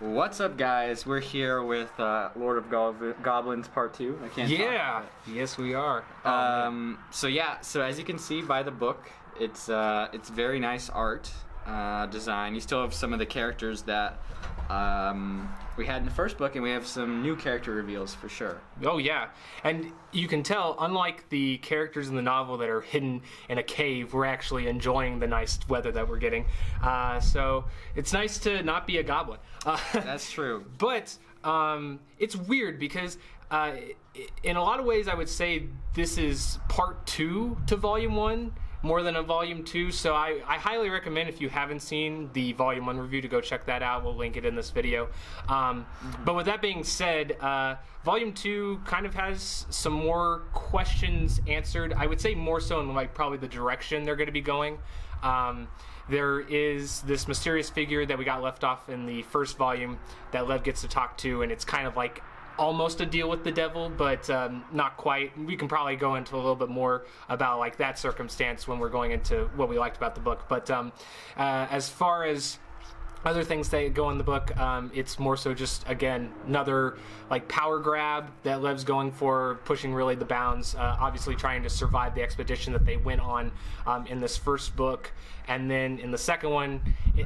What's up, guys? We're here with Lord of Goblins Part 2. I can't talk. Yes, we are. So as you can see by the book, it's very nice art design. You still have some of the characters that we had in the first book, and we have some new character reveals for sure. Oh yeah, and you can tell, unlike the characters in the novel that are hidden in a cave, we're actually enjoying the nice weather that we're getting. So it's nice to not be a goblin. That's true. But it's weird because in a lot of ways I would say this is part 2 to volume 1 more than a volume 2, so I highly recommend, if you haven't seen the volume 1 review, to go check that out. We'll link it in this video. But with that being said, volume 2 kind of has some more questions answered. I would say more so in like probably the direction they're going to be going. There is this mysterious figure that we got left off in the first volume that Lev gets to talk to, and it's kind of like almost a deal with the devil, but not quite. We can probably go into a little bit more about like that circumstance when we're going into what we liked about the book. But as far as other things that go in the book, it's more so just, again, another like power grab that Lev's going for, pushing really the bounds, obviously trying to survive the expedition that they went on in this first book. And then in the second one,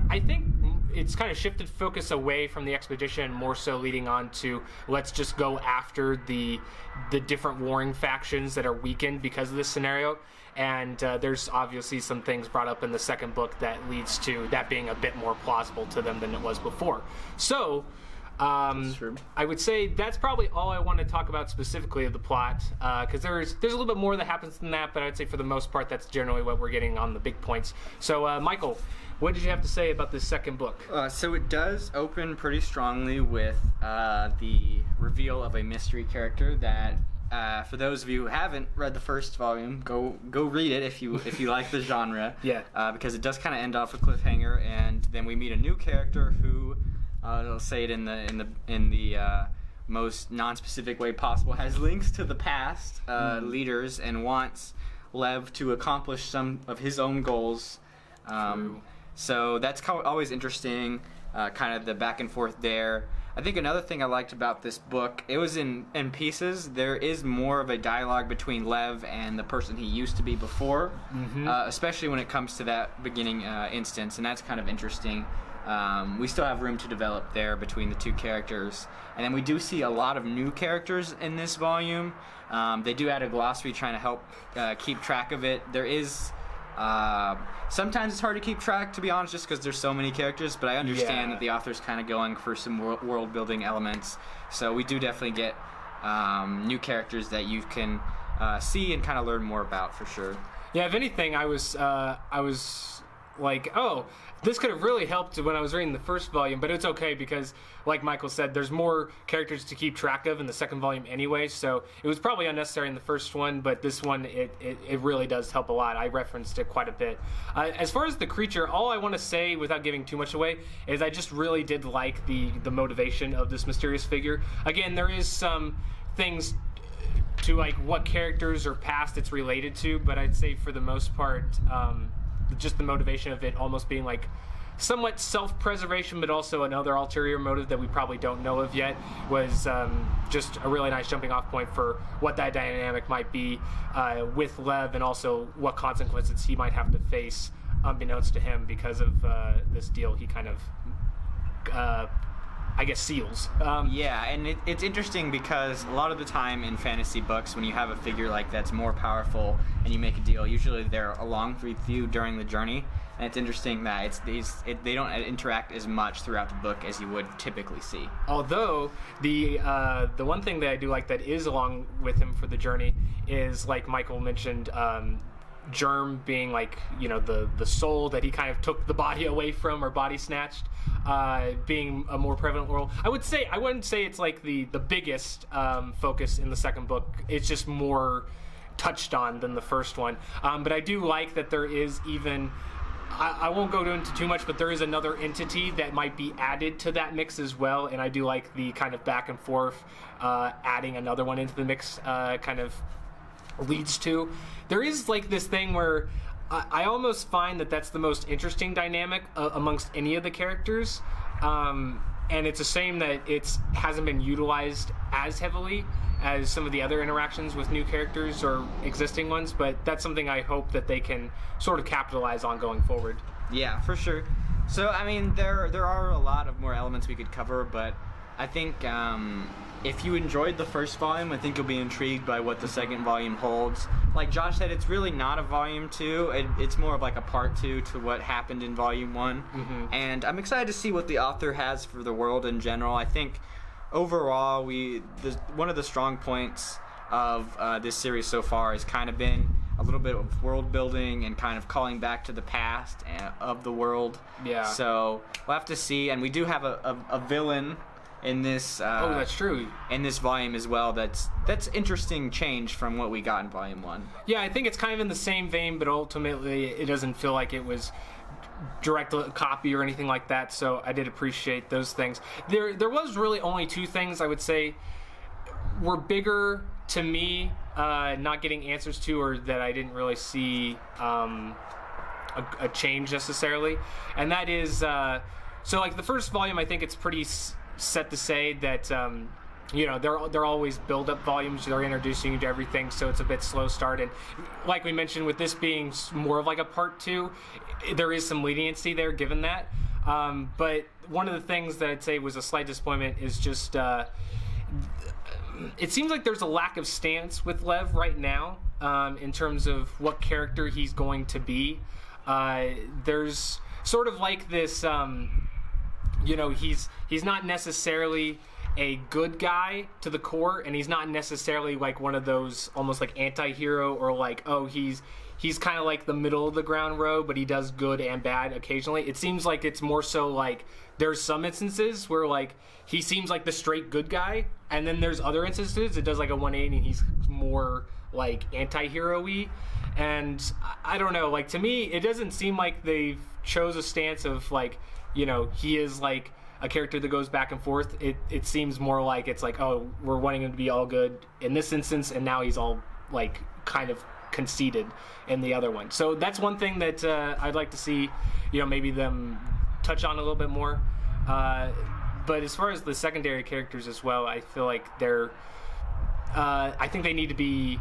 I think it's kind of shifted focus away from the expedition, more so leading on to let's just go after the different warring factions that are weakened because of this scenario. And there's obviously some things brought up in the second book that leads to that being a bit more plausible to them than it was before. So I would say that's probably all I want to talk about specifically of the plot, because there's a little bit more that happens than that, but I'd say for the most part that's generally what we're getting on the big points. So Michael, what did you have to say about this second book? So it does open pretty strongly with the reveal of a mystery character that, for those of you who haven't read the first volume, go read it if you like the genre. Yeah. Because it does kind of end off a cliffhanger, and then we meet a new character who, I'll say it in the most non-specific way possible, has links to the past leaders and wants Lev to accomplish some of his own goals. So that's always interesting, kind of the back and forth there. I think another thing I liked about this book, it was in pieces. There is more of a dialogue between Lev and the person he used to be before, especially when it comes to that beginning instance, and that's kind of interesting. We still have room to develop there between the two characters. And then we do see a lot of new characters in this volume. They do add a glossary trying to help keep track of it. There is... sometimes it's hard to keep track, to be honest, just because there's so many characters, but I understand that the author's kind of going for some world building elements, so we do definitely get new characters that you can see and kind of learn more about for sure. Yeah, if anything, I was like, oh, this could have really helped when I was reading the first volume, but it's okay because, like Michael said, there's more characters to keep track of in the second volume anyway, so it was probably unnecessary in the first one, but this one, it really does help a lot. I referenced it quite a bit. As far as the creature, all I want to say, without giving too much away, is I just really did like the motivation of this mysterious figure. Again, there is some things to like what characters or past it's related to, but I'd say for the most part, just the motivation of it almost being like somewhat self-preservation, but also another ulterior motive that we probably don't know of yet, was just a really nice jumping off point for what that dynamic might be with Lev, and also what consequences he might have to face unbeknownst to him because of this deal he kind of I guess seals. Yeah, and it's interesting because a lot of the time in fantasy books, when you have a figure like that's more powerful and you make a deal, usually they're along with you during the journey, and it's interesting that they don't interact as much throughout the book as you would typically see. Although the one thing that I do like that is along with him for the journey is, like Michael mentioned, Germ being like, you know, the soul that he kind of took the body away from, or body snatched, being a more prevalent role. I wouldn't say it's like the biggest focus in the second book. It's just more touched on than the first one. But I do like that there is even, I won't go into too much, but there is another entity that might be added to that mix as well, and I do like the kind of back and forth adding another one into the mix kind of leads to. There is like this thing where I almost find that that's the most interesting dynamic amongst any of the characters, and and it's a shame that it hasn't been utilized as heavily as some of the other interactions with new characters or existing ones, but that's something I hope that they can sort of capitalize on going forward. Yeah, for sure. So, I mean, there are a lot of more elements we could cover, but I think if you enjoyed the first volume, I think you'll be intrigued by what the second volume holds. Like Josh said, it's really not a volume 2. It's more of like a part 2 to what happened in volume 1. Mm-hmm. And I'm excited to see what the author has for the world in general. I think overall, one of the strong points of this series so far has kind of been a little bit of world building and kind of calling back to the past of the world. Yeah. So we'll have to see. And we do have a villain in this. Oh, that's true. In this volume as well. That's interesting change from what we got in volume 1. Yeah, I think it's kind of in the same vein, but ultimately it doesn't feel like it was direct copy or anything like that. So I did appreciate those things. There was really only 2 things I would say were bigger to me, not getting answers to, or that I didn't really see a change necessarily, and that is so like the first volume, I think it's pretty set to say that they're always build up volumes. They're introducing you to everything, so it's a bit slow start. And like we mentioned, with this being more of like a part 2, there is some leniency there given that. But one of the things that I'd say was a slight disappointment is just it seems like there's a lack of stance with Lev right now in terms of what character he's going to be. There's sort of like this, he's not necessarily a good guy to the core, and he's not necessarily like one of those almost like anti-hero, or like, oh, he's kind of like the middle of the ground road, but he does good and bad occasionally. It seems like it's more so like there's some instances where like he seems like the straight good guy, and then there's other instances it does like a 180 and he's more like anti-hero-y. And I don't know, like to me it doesn't seem like they've chose a stance of like, he is like a character that goes back and forth. It seems more like it's like, oh, we're wanting him to be all good in this instance, and now he's all like kind of conceited in the other one. So that's one thing that I'd like to see, maybe them touch on a little bit more. But as far as the secondary characters as well, I feel like I think they need to be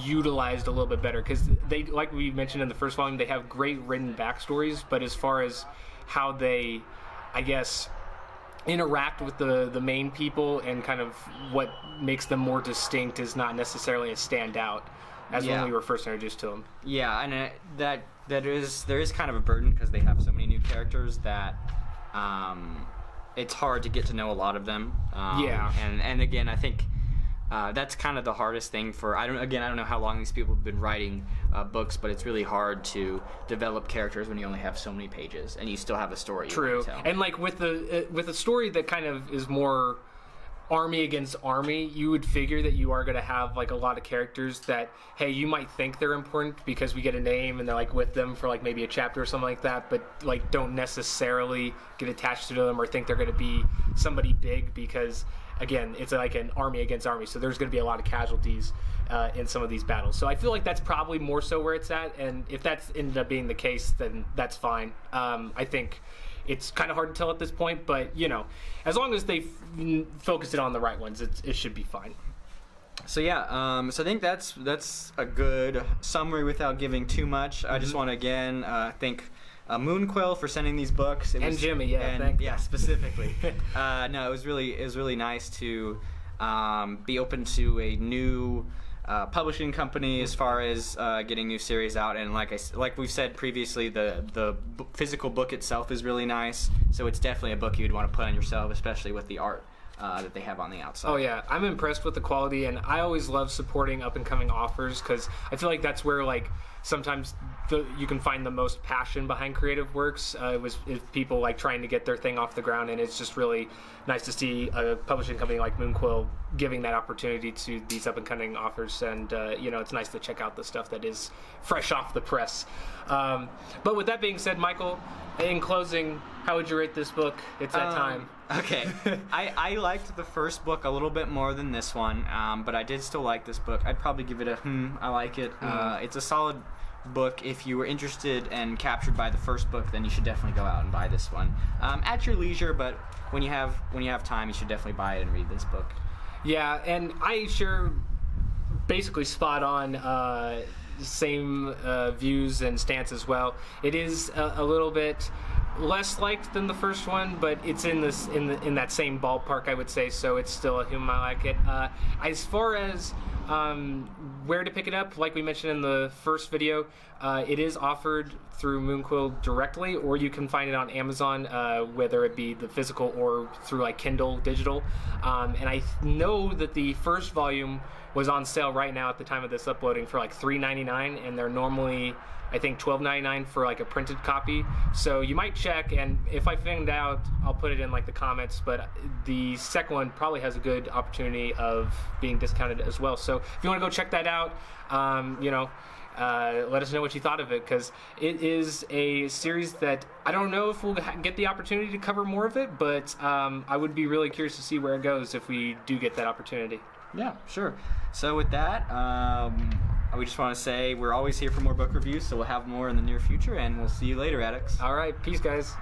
utilized a little bit better, because they, like we mentioned in the first volume, they have great written backstories, but as far as how they, I guess, interact with the main people and kind of what makes them more distinct is not necessarily a standout as when we were first introduced to them. Yeah, and there is kind of a burden because they have so many new characters that it's hard to get to know a lot of them. And again, I think that's kind of the hardest thing for. I don't know how long these people have been writing books, but it's really hard to develop characters when you only have so many pages and you still have a story. True, you want to tell. And like with a story that kind of is more army against army, you would figure that you are going to have like a lot of characters that, hey, you might think they're important because we get a name and they're like with them for like maybe a chapter or something like that, but like don't necessarily get attached to them or think they're going to be somebody big, because again, it's like an army against army, so there's going to be a lot of casualties in some of these battles. So I feel like that's probably more so where it's at, and if that's ended up being the case, then that's fine. I think it's kind of hard to tell at this point, but as long as they focus it on the right ones, it should be fine. So so I think that's a good summary without giving too much. Mm-hmm. I just want to again thank Moonquill for sending these books. And Jimmy, thank you. Yeah, specifically. No, it was really nice to be open to a new publishing company as far as getting new series out, and like we've said previously, the physical book itself is really nice, so it's definitely a book you'd want to put on yourself, especially with the art that they have on the outside. Oh yeah, I'm impressed with the quality, and I always love supporting up and coming authors, because I feel like that's where like sometimes you can find the most passion behind creative works. Is people like trying to get their thing off the ground, and it's just really nice to see a publishing company like Moonquill giving that opportunity to these up and coming authors. And it's nice to check out the stuff that is fresh off the press. But with that being said, Michael, in closing, how would you rate this book? It's that time. Okay. I liked the first book a little bit more than this one, but I did still like this book. I'd probably give it a I like it. It's a solid book, if you were interested and captured by the first book, then you should definitely go out and buy this one at your leisure. But when you have time, you should definitely buy it and read this book. Yeah, and I share basically spot on same views and stance as well. It is a little bit less liked than the first one, but it's in that same ballpark, I would say. So it's still a whom I like it. As far as where to pick it up, like we mentioned in the first video, it is offered through Moonquill directly, or you can find it on Amazon, whether it be the physical or through like Kindle digital. And I know that the first volume was on sale right now at the time of this uploading for like $3.99, and they're normally, I think, $12.99 for like a printed copy. So you might check, and if I find out, I'll put it in like the comments. But the second one probably has a good opportunity of being discounted as well. So if you want to go check that out, let us know what you thought of it, because it is a series that I don't know if we'll get the opportunity to cover more of it, but I would be really curious to see where it goes if we do get that opportunity. Yeah, sure. So with that, we just want to say we're always here for more book reviews, so we'll have more in the near future, and we'll see you later, addicts. All right, peace, guys.